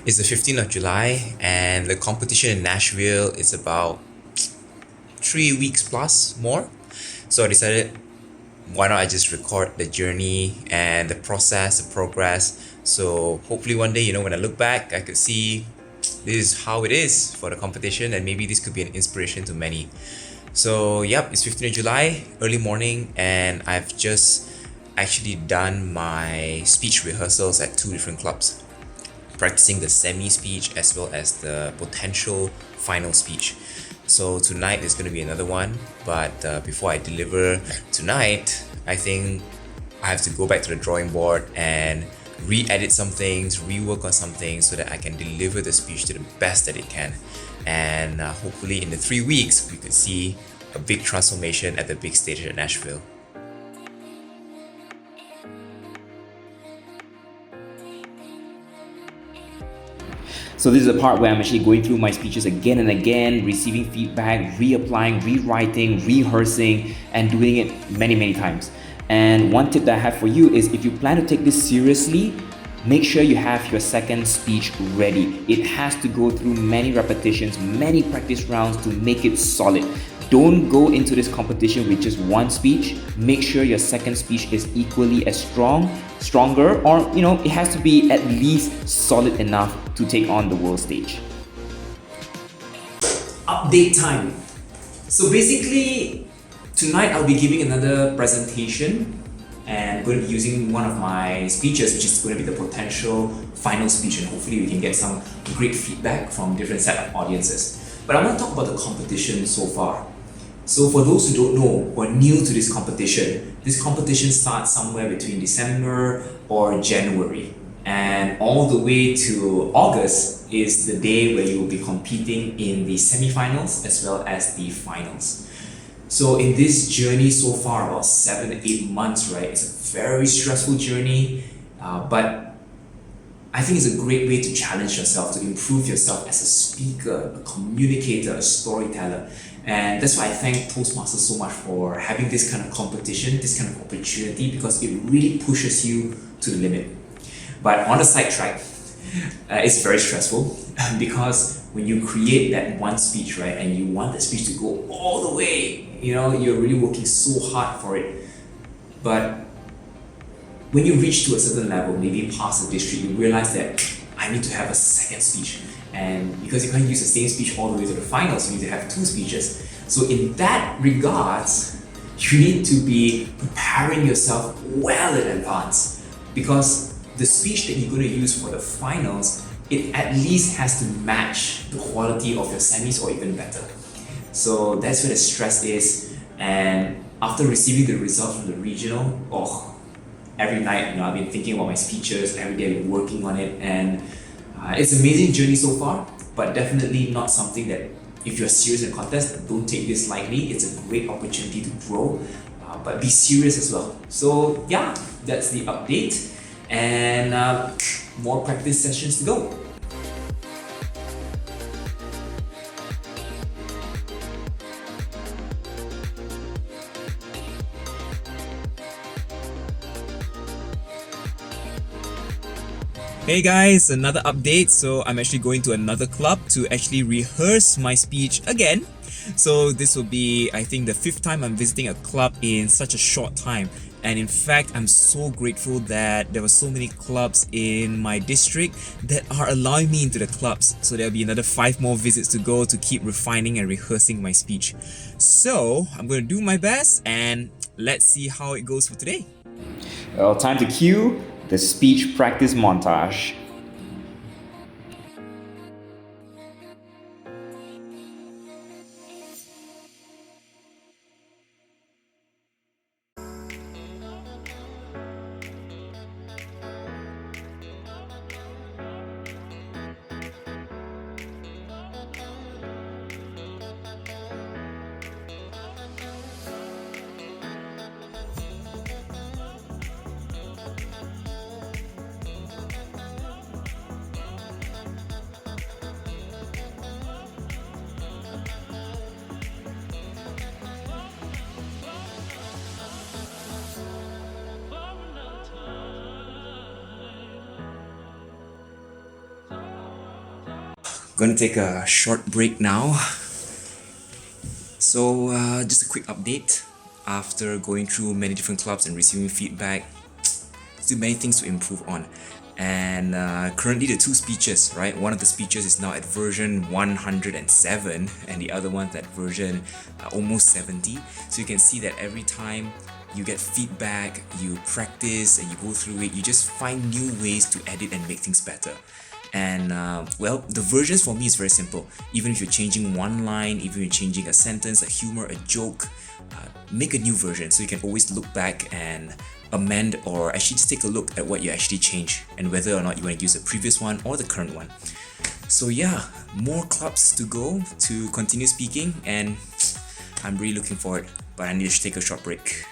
It's the 15th of July, and the competition in Nashville is about 3 weeks plus more. So I decided, why not I just record the journey and the process, the progress. So hopefully one day, when I look back, I could see this is how it is for the competition, and maybe this could be an inspiration to many. So, yep, it's 15th of July, early morning, and I've just actually done my speech rehearsals at two different clubs, practicing the semi speech as well as the potential final speech. So tonight is going to be another one, but before I deliver tonight, I think I have to go back to the drawing board and re-edit some things, rework on some things so that I can deliver the speech to the best that it can. And hopefully in the 3 weeks, we could see a big transformation at the big stage at Nashville. So this is the part where I'm actually going through my speeches again and again, receiving feedback, reapplying, rewriting, rehearsing, and doing it many, many times. And one tip that I have for you is if you plan to take this seriously, make sure you have your second speech ready. It has to go through many repetitions, many practice rounds to make it solid. Don't go into this competition with just one speech. Make sure your second speech is equally as stronger, or it has to be at least solid enough to take on the world stage. Update time. So basically, tonight I'll be giving another presentation and going to be using one of my speeches, which is going to be the potential final speech, and hopefully we can get some great feedback from different set of audiences. But I want to talk about the competition so far. So for those who don't know or new to this competition starts somewhere between December or January, and all the way to August is the day where you will be competing in the semi-finals as well as the finals. So in this journey so far, about 7 to 8 months, right? It's a very stressful journey, but I think it's a great way to challenge yourself, to improve yourself as a speaker, a communicator, a storyteller. And that's why I thank Toastmasters so much for having this kind of competition, this kind of opportunity, because it really pushes you to the limit. But on the sidetrack, it's very stressful because when you create that one speech, right, and you want the speech to go all the way, you're really working so hard for it. But when you reach to a certain level, maybe past the district, you realize that I need to have a second speech. And because you can't use the same speech all the way to the finals, you need to have two speeches. So in that regards, you need to be preparing yourself well in advance, because the speech that you're going to use for the finals, it at least has to match the quality of your semis or even better. So that's where the stress is. And after receiving the results from the regional, every night, I've been thinking about my speeches, every day I've been working on it, and it's an amazing journey so far, but definitely not something that, if you're serious in a contest, don't take this lightly. It's a great opportunity to grow, but be serious as well. So yeah, that's the update, and more practice sessions to go. Hey guys, another update. So I'm actually going to another club to actually rehearse my speech again. So this will be, I think, the 5th time I'm visiting a club in such a short time. And in fact, I'm so grateful that there were so many clubs in my district that are allowing me into the clubs. So there'll be another 5 more visits to go to keep refining and rehearsing my speech. So I'm going to do my best, and let's see how it goes for today. Well, time to cue the speech practice montage. Gonna take a short break now. So just a quick update. After going through many different clubs and receiving feedback, still many things to improve on. And currently the two speeches, right? One of the speeches is now at version 107 and the other one's at version almost 70. So you can see that every time you get feedback, you practice and you go through it, you just find new ways to edit and make things better. And well, the versions for me is very simple. Even if you're changing one line, even if you're changing a sentence, a humor, a joke, make a new version so you can always look back and amend, or actually just take a look at what you actually changed and whether or not you want to use the previous one or the current one. So yeah, more clubs to go to continue speaking, and I'm really looking forward, but I need to take a short break.